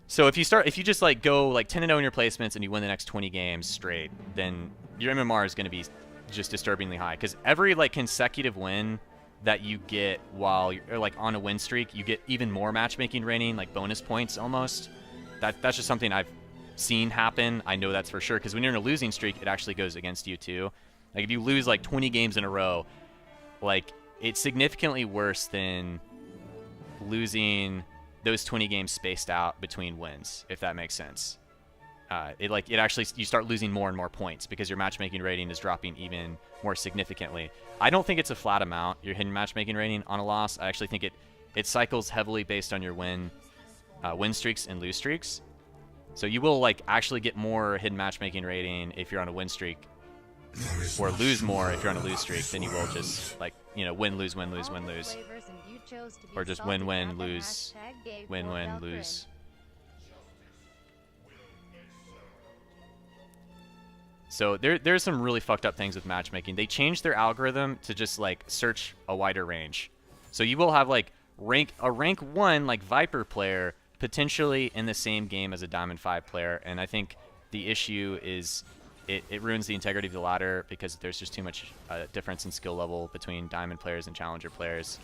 So if you just like go like 10-0 in your placements and you win the next 20 games straight, then your MMR is going to be just disturbingly high. Because every like consecutive win that you get while you're like on a win streak, you get even more matchmaking rating, like bonus points almost. That's just something I've seen happen. I know that's for sure, because when you're in a losing streak, it actually goes against you too. Like if you lose like 20 games in a row, like it's significantly worse than losing those 20 games spaced out between wins, if that makes sense. It actually, you start losing more and more points because your matchmaking rating is dropping even more significantly. I don't think it's a flat amount, your hidden matchmaking rating on a loss. I actually think it cycles heavily based on your win streaks and lose streaks. So you will like actually get more hidden matchmaking rating if you're on a win streak, or lose more if you're on a lose streak than you will just like, you know, win, lose, win, lose, win, lose. Or just win, win, lose, win, win, lose. So there's some really fucked up things with matchmaking. They changed their algorithm to just like search a wider range. So you will have like a rank 1 like Viper player potentially in the same game as a Diamond 5 player, and I think the issue is it ruins the integrity of the ladder because there's just too much difference in skill level between Diamond players and Challenger players.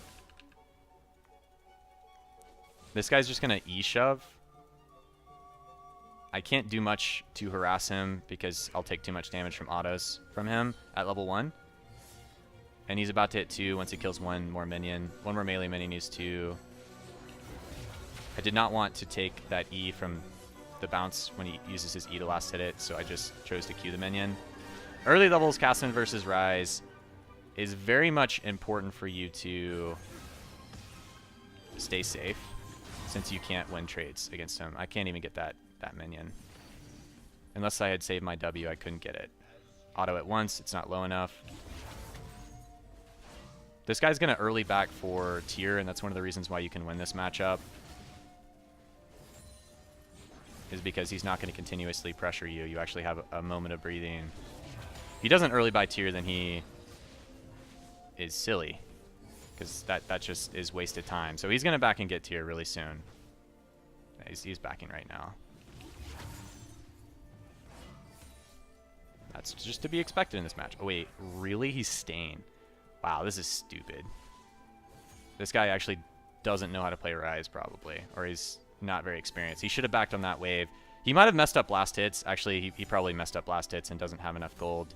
This guy's just going to E-shove. I can't do much to harass him because I'll take too much damage from autos from him at level 1. And he's about to hit 2 once he kills one more minion. One more melee minion is 2. I did not want to take that E from the bounce when he uses his E to last hit it, so I just chose to Q the minion. Early levels Kassadin versus Ryze is very much important for you to stay safe, since you can't win trades against him. I can't even get that minion. Unless I had saved my W, I couldn't get it. Auto at once, it's not low enough. This guy's going to early back for tier, and that's one of the reasons why you can win this matchup. Is because he's not going to continuously pressure you. You actually have a moment of breathing. If he doesn't early buy tier, then he is silly. Because that just is wasted time. So he's going to back and get tier really soon. He's backing right now. That's just to be expected in this match. Oh wait, really? He's staying. Wow, this is stupid. This guy actually doesn't know how to play Ryze probably. Or he's not very experienced. He should have backed on that wave. He might have messed up last hits. Actually, he probably messed up last hits and doesn't have enough gold.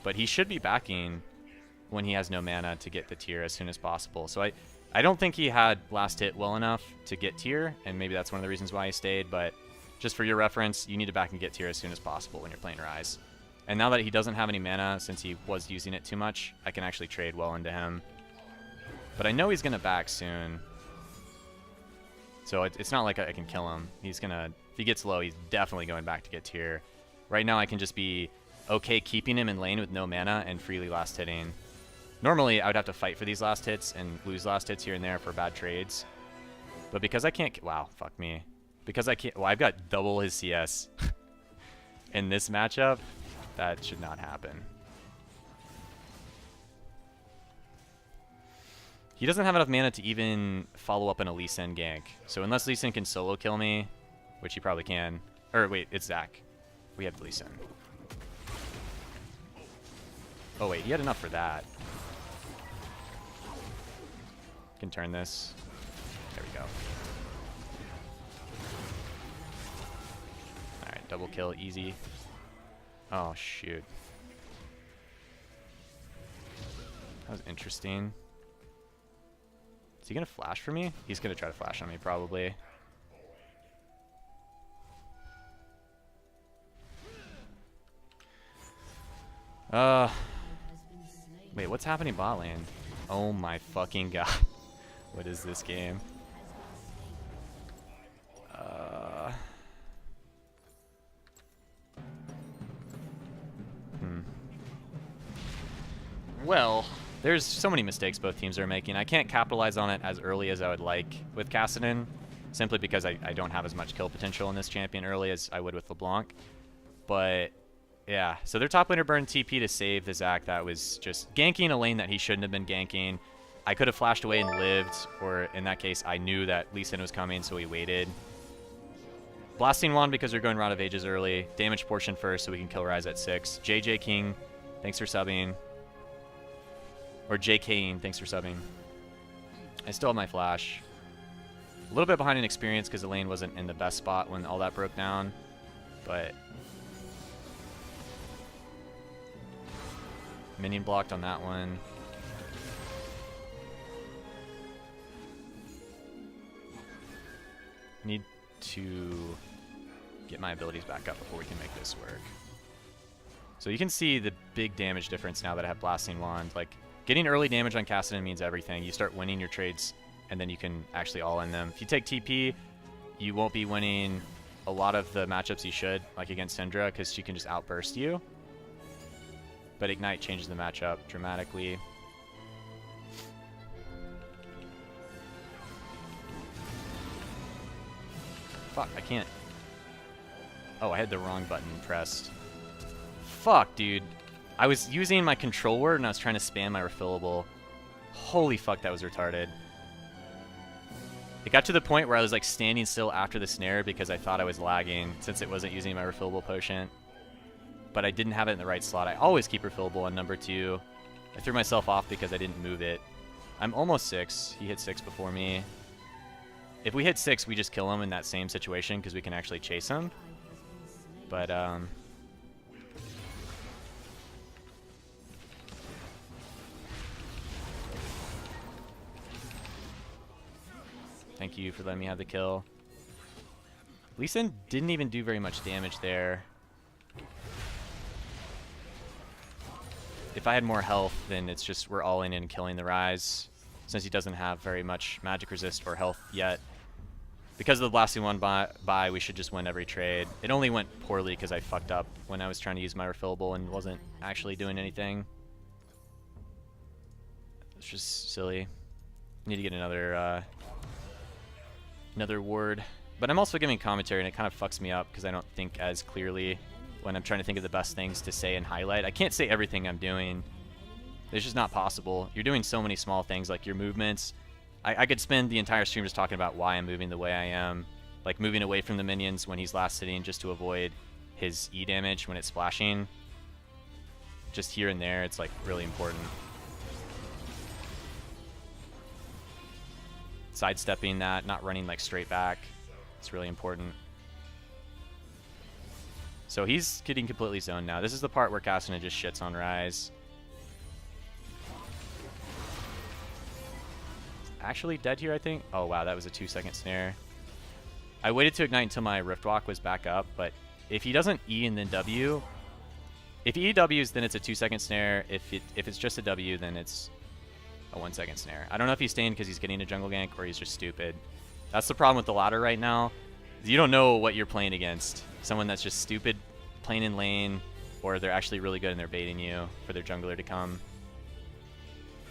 But he should be backing when he has no mana to get the tier as soon as possible. So I don't think he had last hit well enough to get tier, and maybe that's one of the reasons why he stayed, but just for your reference, you need to back and get tier as soon as possible when you're playing Ryze. And now that he doesn't have any mana, since he was using it too much, I can actually trade well into him. But I know he's going to back soon. So it's not like I can kill him. He's going to, if he gets low, he's definitely going back to get tier. Right now I can just be okay keeping him in lane with no mana and freely last hitting. Normally I would have to fight for these last hits and lose last hits here and there for bad trades. But because I can't, wow, fuck me. Because I can't, well, I've got double his CS in this matchup. That should not happen. He doesn't have enough mana to even follow up an Lee Sin gank. So unless Lee Sin can solo kill me, which he probably can. Or wait, it's Zac. We have Lee Sin. Oh wait, he had enough for that. Can turn this. There we go. Alright, double kill, easy. Oh shoot. That was interesting. Is he gonna flash for me? He's gonna try to flash on me probably. Wait, what's happening bot lane? Oh my fucking god. What is this game? Well, there's so many mistakes both teams are making. I can't capitalize on it as early as I would like with Kassadin, simply because I don't have as much kill potential in this champion early as I would with LeBlanc. But yeah, so their top laner burned TP to save the Zac that was just ganking a lane that he shouldn't have been ganking. I could have flashed away and lived, or in that case, I knew that Lee Sin was coming, so he waited. Blasting Wand because we're going Rod of Ages early. Damage portion first so we can kill Ryze at 6. JJ King, thanks for subbing. Or JKing, thanks for subbing. I still have my flash. A little bit behind in experience because the lane wasn't in the best spot when all that broke down. But minion blocked on that one. Need to get my abilities back up before we can make this work. So you can see the big damage difference now that I have Blasting Wand. Like, getting early damage on Kassadin means everything. You start winning your trades, and then you can actually all-in them. If you take TP, you won't be winning a lot of the matchups you should, like against Syndra, because she can just outburst you. But Ignite changes the matchup dramatically. Fuck, I can't. Oh, I had the wrong button pressed. Fuck, dude. I was using my control word and I was trying to spam my refillable. Holy fuck, that was retarded. It got to the point where I was like standing still after the snare because I thought I was lagging since it wasn't using my refillable potion. But I didn't have it in the right slot. I always keep refillable on number 2. I threw myself off because I didn't move it. I'm almost 6. He hit 6 before me. If we hit 6, we just kill him in that same situation because we can actually chase him. But, thank you for letting me have the kill. Lee Sin didn't even do very much damage there. If I had more health, then it's just we're all in and killing the Ryze. Since he doesn't have very much magic resist or health yet. Because of the Blasting Wand buy, we should just win every trade. It only went poorly because I fucked up when I was trying to use my refillable and wasn't actually doing anything. It's just silly. Need to get another word. But I'm also giving commentary and it kind of fucks me up because I don't think as clearly when I'm trying to think of the best things to say and highlight. I can't say everything I'm doing. It's just not possible. You're doing so many small things like your movements. I could spend the entire stream just talking about why I'm moving the way I am. Like moving away from the minions when he's last sitting just to avoid his E damage when it's splashing. Just here and there, it's like really important. Sidestepping that, not running like straight back. It's really important. So he's getting completely zoned now. This is the part where Kassadin just shits on Ryze. Actually dead here, I think. Oh wow, that was a 2-second snare. I waited to ignite until my Rift Walk was back up, but if he doesn't E and then W, if he Ws, then it's a 2-second snare. If it's just a W, then it's a 1-second snare. I don't know if he's staying because he's getting a jungle gank or he's just stupid. That's the problem with the ladder right now. You don't know what you're playing against. Someone that's just stupid playing in lane, or they're actually really good and they're baiting you for their jungler to come.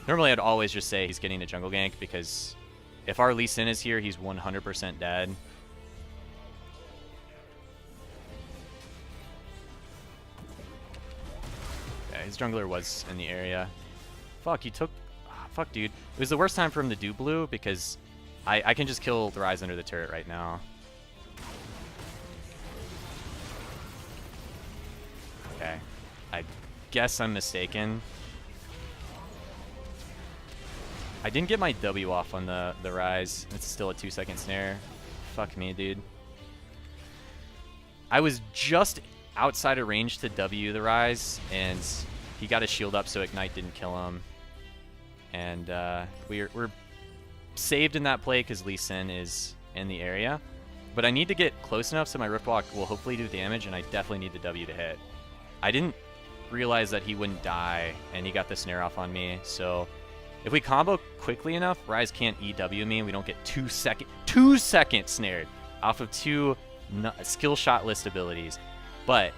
Normally, I'd always just say he's getting a jungle gank because if our Lee Sin is here, he's 100% dead. Yeah, his jungler was in the area. Fuck, he took... Oh, fuck, dude. It was the worst time for him to do blue because I can just kill the Ryze under the turret right now. Okay. I guess I'm mistaken. I didn't get my W off on the Ryze. It's still a 2-second snare. Fuck me, dude. I was just outside of range to W the Ryze, and he got his shield up so Ignite didn't kill him. And we're saved in that play because Lee Sin is in the area. But I need to get close enough so my Rift Walk will hopefully do damage, and I definitely need the W to hit. I didn't realize that he wouldn't die, and he got the snare off on me, so... If we combo quickly enough, Ryze can't EW me and we don't get 2-second snared off of 2 skill shot list abilities. But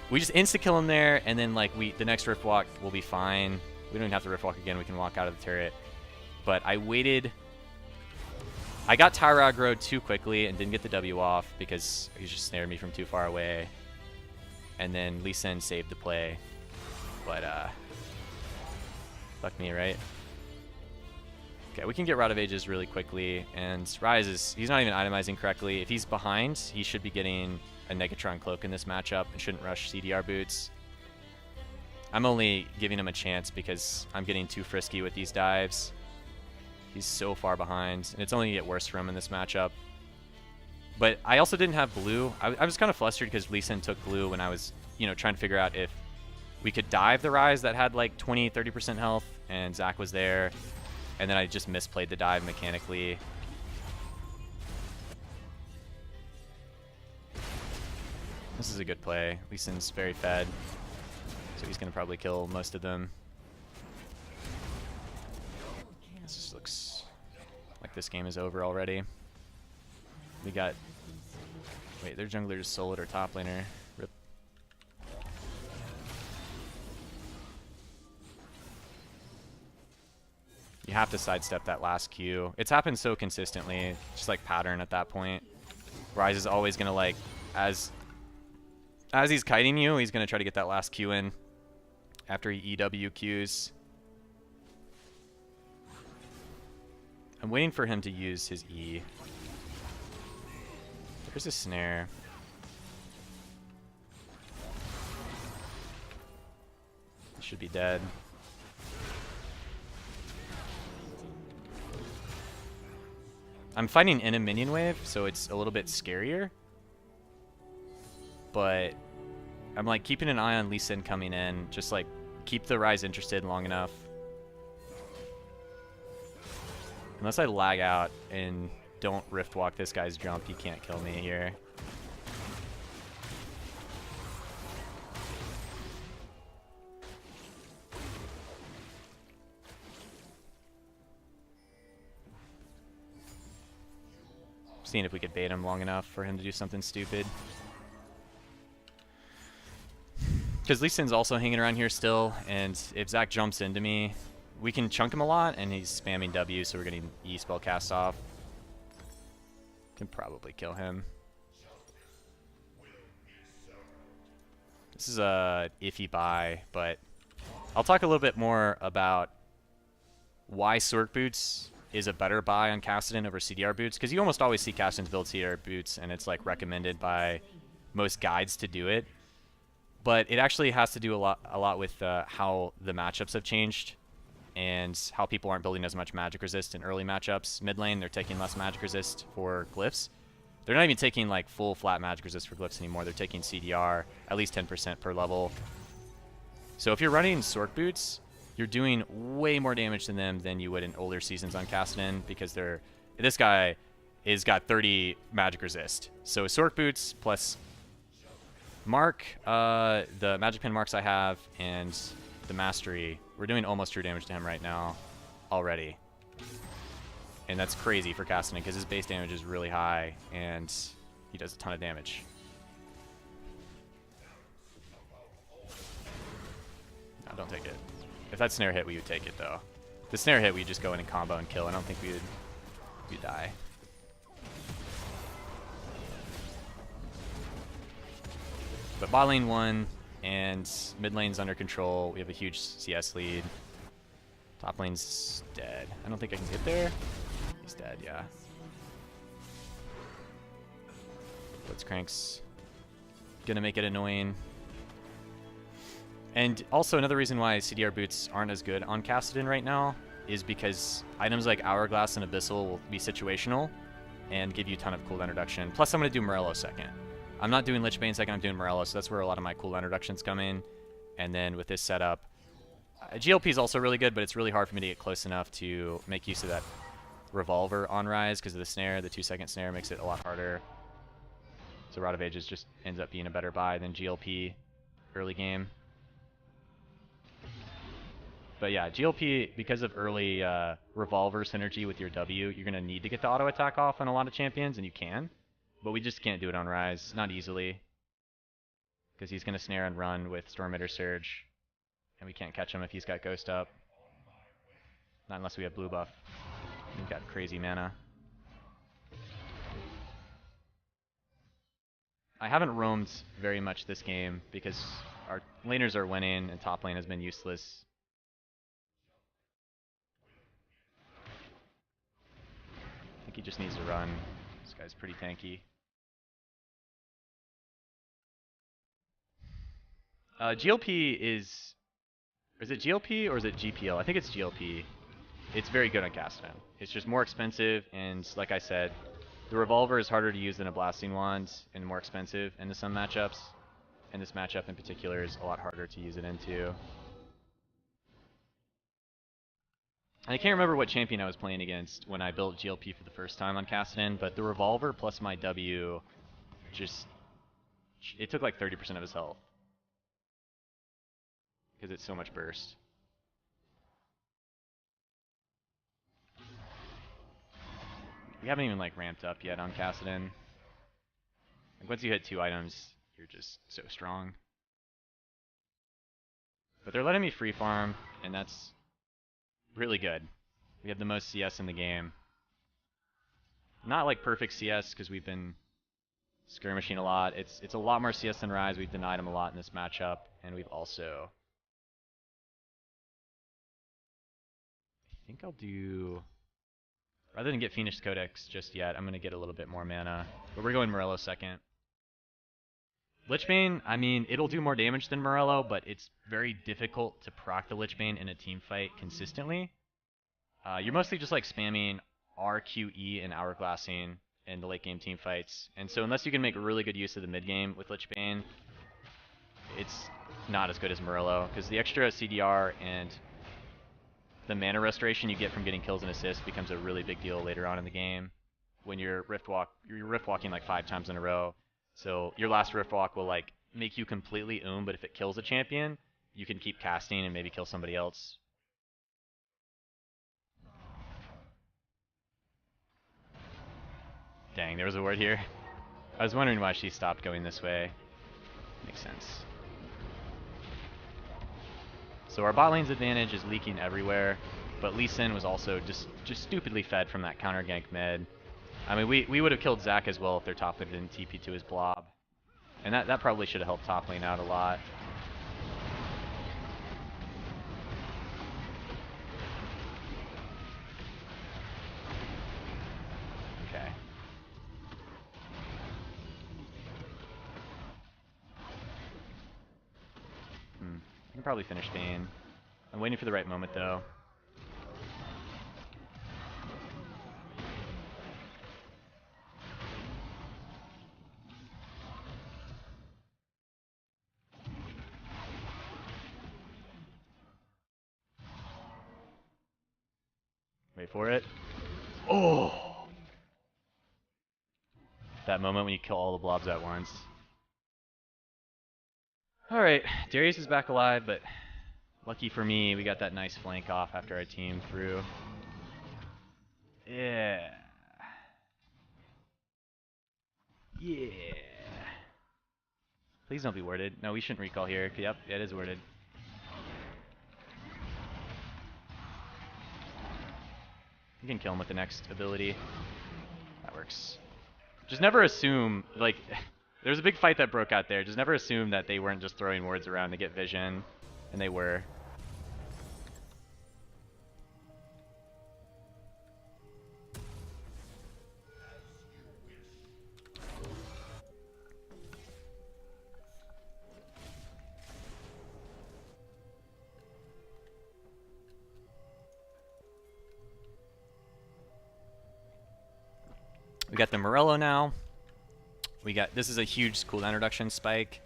we just insta-kill him there, and then like the next Rift Walk will be fine. We don't even have to Rift Walk again, we can walk out of the turret. But I waited. I got tower aggroed too quickly and didn't get the W off because he just snared me from too far away. And then Lee Sin saved the play. But fuck me, right? Okay, we can get Rod of Ages really quickly, and Ryze he's not even itemizing correctly. If he's behind, he should be getting a Negatron Cloak in this matchup and shouldn't rush CDR boots. I'm only giving him a chance because I'm getting too frisky with these dives. He's so far behind, and it's only going to get worse for him in this matchup. But I also didn't have blue. I was kind of flustered because Lee Sin took blue when I was, trying to figure out if we could dive the Ryze that had like 20-30% health, and Zach was there. And then I just misplayed the dive mechanically. This is a good play. Lee Sin's very fed, so he's going to probably kill most of them. This just looks like this game is over already. We got... Wait, their jungler just soloed our top laner. Rip. You have to sidestep that last Q. It's happened so consistently, just like pattern at that point. Ryze is always going to like, as he's kiting you, he's going to try to get that last Q in after he EW Qs. I'm waiting for him to use his E. There's a snare. He should be dead. I'm fighting in a minion wave, so it's a little bit scarier. But I'm like keeping an eye on Lee Sin coming in. Just like keep the Ryze interested long enough. Unless I lag out and don't rift walk this guy's jump, he can't kill me here. Seeing if we could bait him long enough for him to do something stupid. Because Lee Sin's also hanging around here still, and if Zach jumps into me, we can chunk him a lot, and he's spamming W, so we're getting E spell cast off. Can probably kill him. This is a iffy buy, but I'll talk a little bit more about why Sork Boots is a better buy on Kassadin over CDR Boots, because you almost always see Kassadin's build CDR Boots, and it's like recommended by most guides to do it. But it actually has to do a lot with how the matchups have changed and how people aren't building as much magic resist in early matchups. Mid lane, they're taking less magic resist for glyphs. They're not even taking like full flat magic resist for glyphs anymore. They're taking CDR, at least 10% per level. So if you're running Sork Boots, you're doing way more damage to them than you would in older seasons on Kassadin, because this guy is got 30 magic resist. So Sork Boots plus Mark, the magic pin marks I have, and the mastery, we're doing almost true damage to him right now already. And that's crazy for Kassadin because his base damage is really high and he does a ton of damage. No, don't take it. If that snare hit, we would take it though. The snare hit, we just go in and combo and kill. I don't think we'd die. But bot lane won, and mid lane's under control. We have a huge CS lead. Top lane's dead. I don't think I can get there. He's dead, yeah. Blitzcrank's gonna make it annoying. And also another reason why CDR boots aren't as good on Kassadin right now is because items like Hourglass and Abyssal will be situational and give you a ton of cooldown reduction. Plus I'm gonna do Morello second. I'm not doing Lich Bane second, I'm doing Morello, so that's where a lot of my cooldown reductions come in. And then with this setup, GLP is also really good, but it's really hard for me to get close enough to make use of that Revolver on Ryze because of the snare. The 2-second snare makes it a lot harder. So Rod of Ages just ends up being a better buy than GLP early game. But yeah, GLP, because of early Revolver synergy with your W, you're going to need to get the auto attack off on a lot of champions, and you can. But we just can't do it on Ryze, not easily. Because he's going to snare and run with Storm Emitter Surge. And we can't catch him if he's got Ghost up. Not unless we have blue buff. We've got crazy mana. I haven't roamed very much this game because our laners are winning and top lane has been useless. think he just needs to run. This guy's pretty tanky. GLP is it GLP or is it GPL? I think it's GLP. It's very good on Kassadin. It's just more expensive, and like I said, the revolver is harder to use than a blasting wand and more expensive into some matchups. And this matchup in particular is a lot harder to use it into. And I can't remember what champion I was playing against when I built GLP for the first time on Kassadin, but the revolver plus my W just, it took like 30% of his health. Because it's so much burst. We haven't even like ramped up yet on Kassadin. Like once you hit 2 items, you're just so strong. But they're letting me free farm, and that's really good. We have the most CS in the game. Not like perfect CS because we've been skirmishing a lot. It's a lot more CS than Ryze. We've denied him a lot in this matchup, and we've also, I think I'll do, rather than get Phoenix Codex just yet, I'm going to get a little bit more mana. But we're going Morello second. Lichbane, I mean, it'll do more damage than Morello, but it's very difficult to proc the Lichbane in a team fight consistently. You're mostly just like spamming RQE and Hourglassing in the late game team fights. And so unless you can make really good use of the mid game with Lichbane, it's not as good as Morello, because the extra CDR and the mana restoration you get from getting kills and assists becomes a really big deal later on in the game when you're rift walking like 5 times in a row. So your last rift walk will like make you completely but if it kills a champion, you can keep casting and maybe kill somebody else. Dang, there was a ward here. I was wondering why she stopped going this way. Makes sense. So our bot lane's advantage is leaking everywhere, but Lee Sin was also just stupidly fed from that counter gank mid. I mean, we would have killed Zac as well if their top lane didn't TP to his blob. And that probably should have helped top lane out a lot. Okay. I can probably finish Bane. I'm waiting for the right moment though. Wait for it. Oh! That moment when you kill all the blobs at once. Alright, Darius is back alive, but lucky for me, we got that nice flank off after our team threw. Yeah. Yeah. Please don't be warded. No, we shouldn't recall here. Yep, it is warded. You can kill him with the next ability. That works. Just never assume, like, there's a big fight that broke out there. Just never assume that they weren't just throwing wards around to get vision, and they were. We got the Morello now. This is a huge cooldown reduction spike.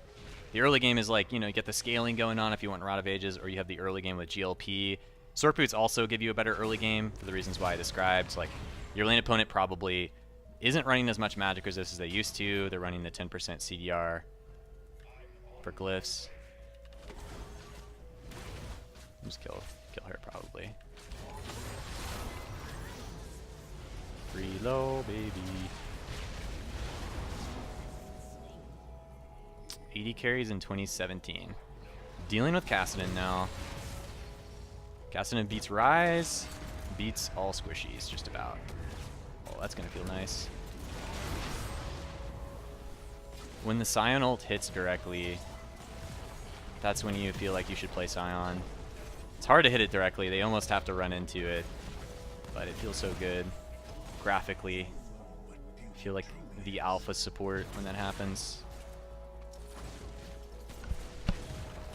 The early game is like, you know, you get the scaling going on if you want Rod of Ages, or you have the early game with GLP. Sword Boots also give you a better early game for the reasons why I described. Like, your lane opponent probably isn't running as much magic resist as they used to. They're running the 10% CDR for glyphs. Just kill her probably. Reload, baby. 80 carries in 2017. Dealing with Kassadin now. Kassadin beats Ryze, beats all squishies, just about. Oh, that's gonna feel nice. When the Scion ult hits directly, that's when you feel like you should play Scion. It's hard to hit it directly, they almost have to run into it, but it feels so good. graphically feel like the alpha support when that happens.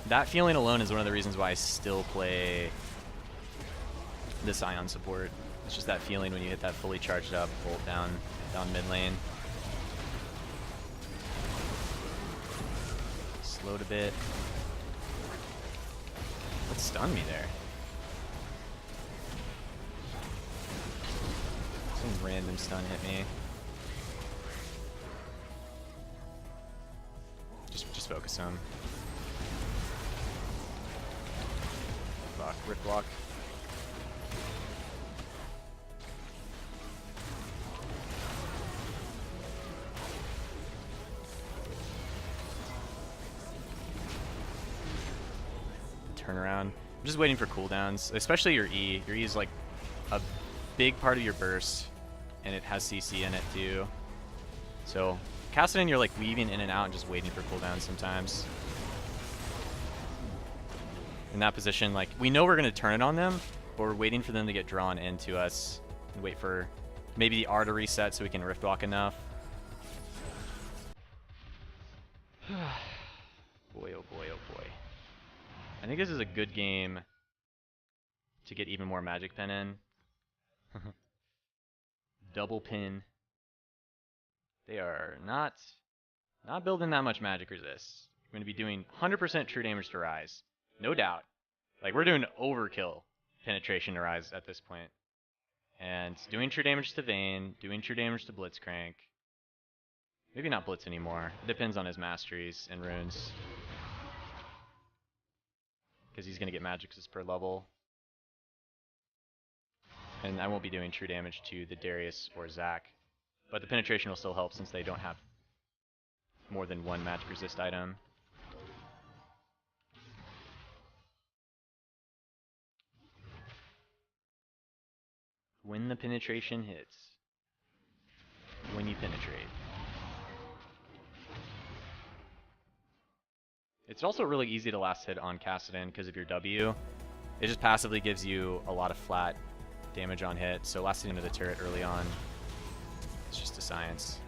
That feeling alone is one of the reasons why I still play this Ion support. It's just that feeling when you hit that fully charged up bolt down mid lane. Slowed a bit. What stunned me there? Some random stun hit me. Just focus him. Fuck, rip block. Turnaround. I'm just waiting for cooldowns, especially your E. Your E is like a big part of your burst, and it has CC in it too. So Kassadin, you're like weaving in and out and just waiting for cooldowns sometimes. In that position, like we know we're gonna turn it on them, but we're waiting for them to get drawn into us and wait for maybe the R to reset so we can rift walk enough. Boy, oh boy, oh boy. I think this is a good game to get even more magic pen in. Double pin. They are not building that much magic resist. We're going to be doing 100% true damage to Ryze. No doubt. Like, we're doing overkill penetration to Ryze at this point. And doing true damage to Vayne, doing true damage to Blitzcrank. Maybe not Blitz anymore. It depends on his masteries and runes. Because he's going to get magic resist per level. And I won't be doing true damage to the Darius or Zac. But the penetration will still help since they don't have more than one magic resist item. When the penetration hits. When you penetrate. It's also really easy to last hit on Kassadin because of your W. It just passively gives you a lot of flat damage on hit, so last hit into the turret early on, it's just a science.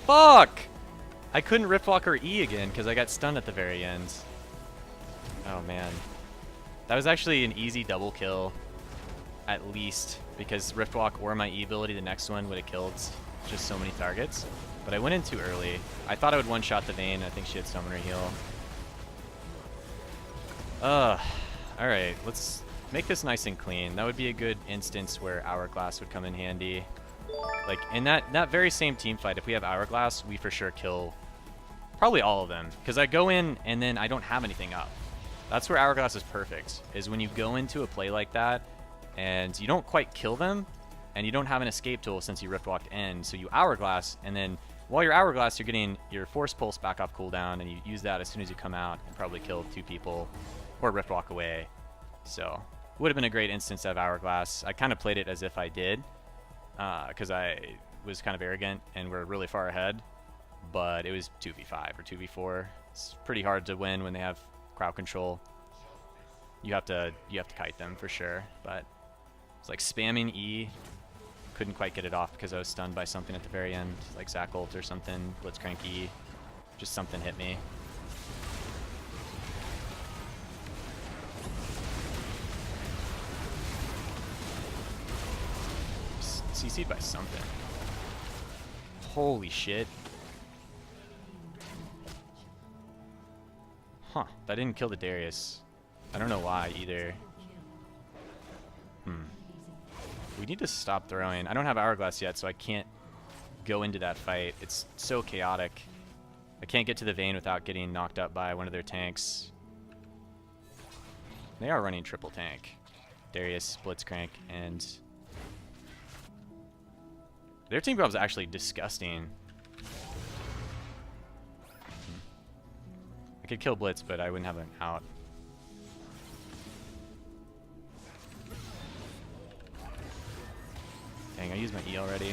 Fuck! I couldn't Riftwalk or E again because I got stunned at the very end. Oh man. That was actually an easy double kill, at least, because Riftwalk or my E ability, the next one, would have killed just so many targets. But I went in too early. I thought I would one-shot the Vayne. I think she had Summoner Heal. Alright, let's make this nice and clean. That would be a good instance where Hourglass would come in handy. Like, in that very same team fight, if we have Hourglass, we for sure kill probably all of them. Because I go in, and then I don't have anything up. That's where Hourglass is perfect, is when you go into a play like that, and you don't quite kill them, and you don't have an escape tool since you Rift Walked in, so you Hourglass, and then While you're Hourglass, you're getting your Force Pulse back off cooldown, and you use that as soon as you come out and probably kill 2 people or Rift Walk away. So, would have been a great instance of Hourglass. I kind of played it as if I did, because I was kind of arrogant and we're really far ahead, but it was 2v5 or 2v4. It's pretty hard to win when they have crowd control. You have to kite them for sure, but it's like spamming E. Couldn't quite get it off because I was stunned by something at the very end, like Zac ult or something, Blitzcrank E. Just something hit me. CC'd by something. Holy shit. Huh, that didn't kill the Darius. I don't know why either. We need to stop throwing. I don't have Hourglass yet, so I can't go into that fight. It's so chaotic. I can't get to the Vayne without getting knocked up by one of their tanks. They are running triple tank. Darius, Blitzcrank, and... their team grab is actually disgusting. I could kill Blitz, but I wouldn't have an out. Dang, I used my E already.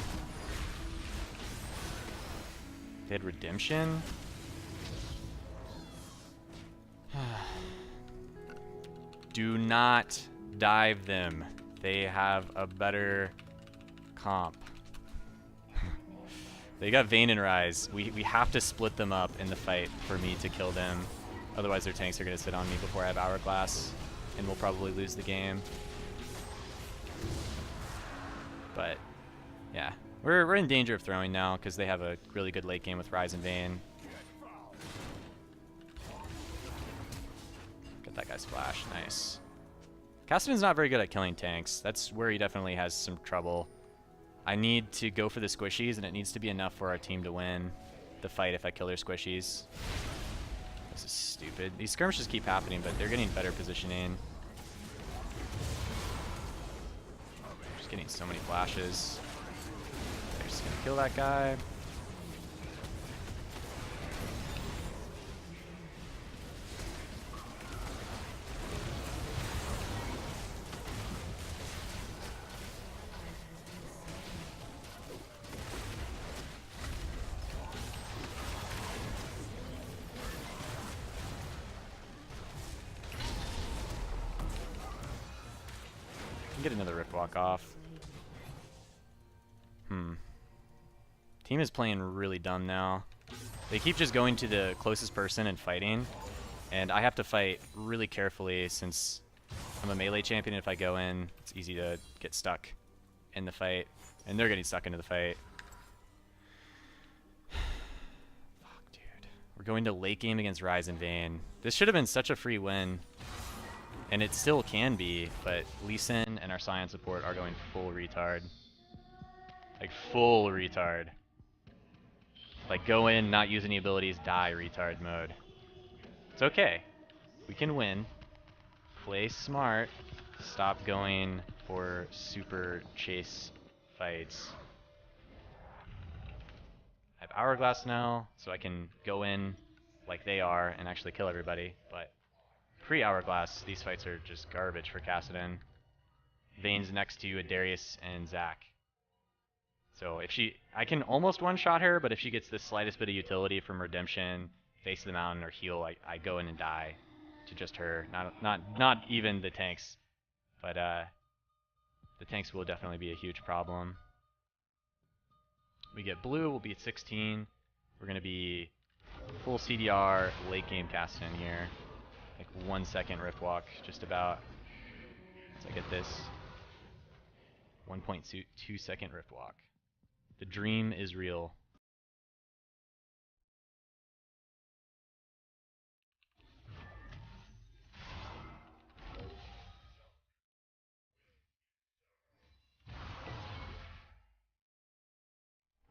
They had Redemption. Do not dive them. They have a better comp. They got Vayne and Ryze. We have to split them up in the fight for me to kill them. Otherwise their tanks are going to sit on me before I have Hourglass, and we'll probably lose the game. But yeah, we're in danger of throwing now because they have a really good late game with Ryze and Vayne. Get that guy's flash, nice. Kassadin's not very good at killing tanks. That's where he definitely has some trouble. I need to go for the squishies, and it needs to be enough for our team to win the fight if I kill their squishies. This is stupid. These skirmishes keep happening, but they're getting better positioning. Getting so many flashes. They're just gonna kill that guy. Get another Rift Walk off. Team is playing really dumb now. They keep just going to the closest person and fighting, and I have to fight really carefully since I'm a melee champion. If I go in, it's easy to get stuck in the fight, and they're getting stuck into the fight. Fuck, dude. We're going to late game against Ryze and Vayne. This should have been such a free win, and it still can be, but Lee Sin and our science support are going full retard. Like, full retard. Like, go in, not use any abilities, die retard mode. It's okay. We can win. Play smart. Stop going for super chase fights. I have Hourglass now, so I can go in like they are and actually kill everybody, but pre-Hourglass, these fights are just garbage for Kassadin. Vayne's next to a Darius and Zac. So if I can almost one-shot her, but if she gets the slightest bit of utility from Redemption, Face of the Mountain, or heal, I go in and die to just her. Not even the tanks, but the tanks will definitely be a huge problem. We get blue, we'll be at 16. We're gonna be full CDR, late game Kassadin here. Like 1 second Rift Walk, just about. So I get this 1.2 second Rift Walk. The dream is real.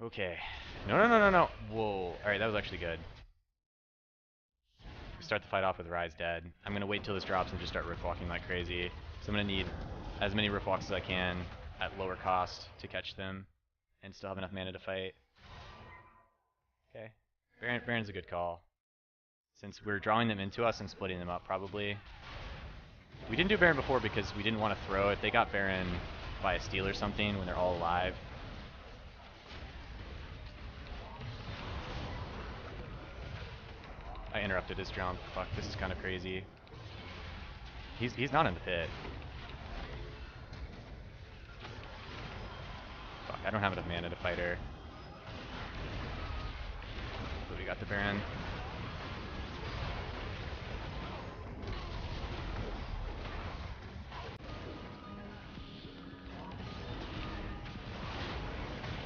Okay. No. Whoa. Alright, that was actually good. We start the fight off with Ryze dead. I'm going to wait till this drops and just start Rift Walking like crazy. So I'm going to need as many Rift Walks as I can at lower cost to catch them and still have enough mana to fight. Okay. Baron's a good call. Since we're drawing them into us and splitting them up, probably. We didn't do Baron before because we didn't want to throw it. They got Baron by a steal or something when they're all alive. I interrupted his jump. Fuck, this is kind of crazy. He's not in the pit. Fuck, I don't have enough mana to fight her. But we got the Baron.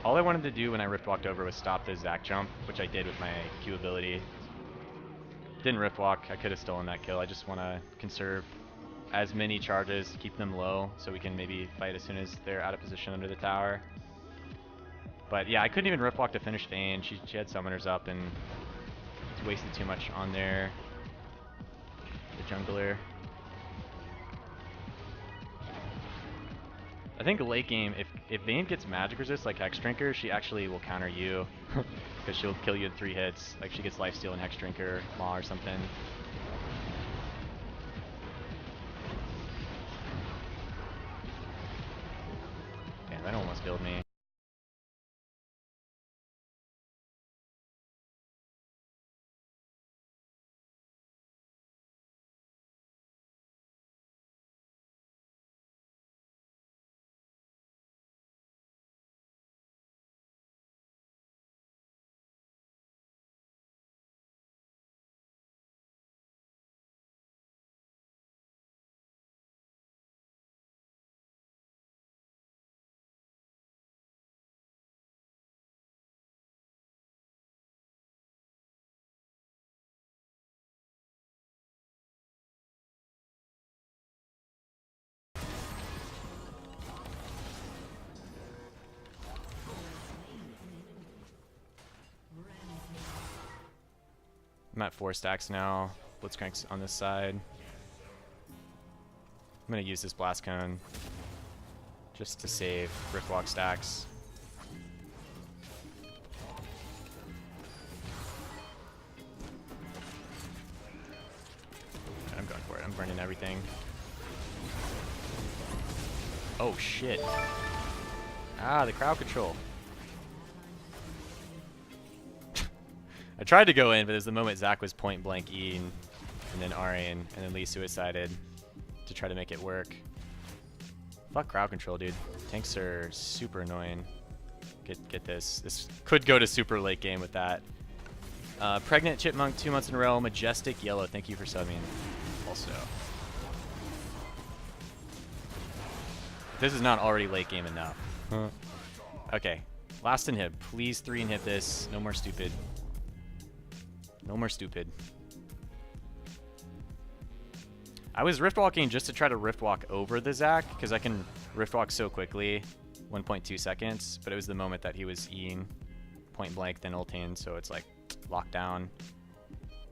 All I wanted to do when I Rift Walked over was stop the Zac jump, which I did with my Q ability. Didn't Rift Walk, I could have stolen that kill. I just want to conserve as many charges, keep them low, so we can maybe fight as soon as they're out of position under the tower. But yeah, I couldn't even Rift Walk to finish Vayne. She had summoners up and wasted too much on there. The jungler. I think late game, if Vayne gets magic resist like Hex Drinker, she actually will counter you. Because she'll kill you in 3 hits. Like she gets Lifesteal and Hex Drinker, Maw or something. Damn, that almost killed me. I'm at 4 stacks now. Blitzcrank's on this side. I'm gonna use this Blast Cone just to save Riftwalk stacks. I'm going for it. I'm burning everything. Oh shit. Ah, the crowd control. I tried to go in, but there's the moment Zac was point blank E'ing, and then R'ing, and then Lee suicided to try to make it work. Fuck crowd control, dude. Tanks are super annoying. Get this. This could go to super late game with that. Pregnant Chipmunk 2 months in a row. Majestic Yellow, thank you for subbing. Also. This is not already late game enough. Okay. Last inhib. Please 3 inhib this. No more stupid. No more stupid. I was rift walking just to try to rift walk over the Zac, because I can rift walk so quickly, 1.2 seconds, but it was the moment that he was E'ing point blank, then ulting, so it's like locked down.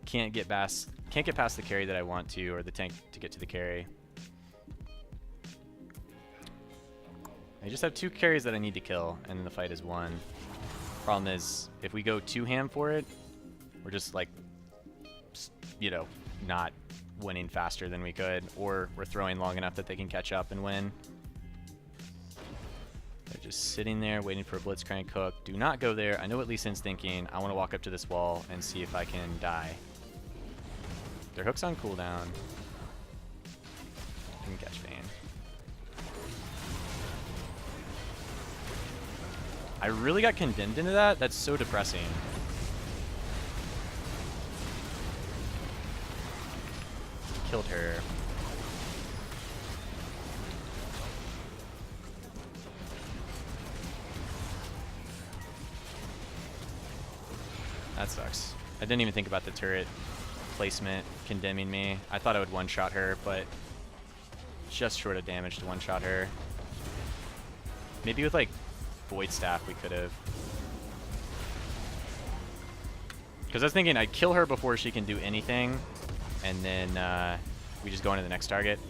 Can't get past the carry that I want to, or the tank to get to the carry. I just have 2 carries that I need to kill, and then the fight is won. Problem is, if we go 2 ham for it, we're just like, you know, not winning faster than we could, or we're throwing long enough that they can catch up and win. They're just sitting there waiting for a Blitzcrank hook. Do not go there. I know what Lee Sin's thinking. I want to walk up to this wall and see if I can die. Their hook's on cooldown. I can catch Vayne. I really got condemned into that? That's so depressing. Killed her. That sucks. I didn't even think about the turret placement condemning me. I thought I would one-shot her, but just short of damage to one-shot her. Maybe with like Void Staff we could have. Because I was thinking I'd kill her before she can do anything, and then we just go into the next target.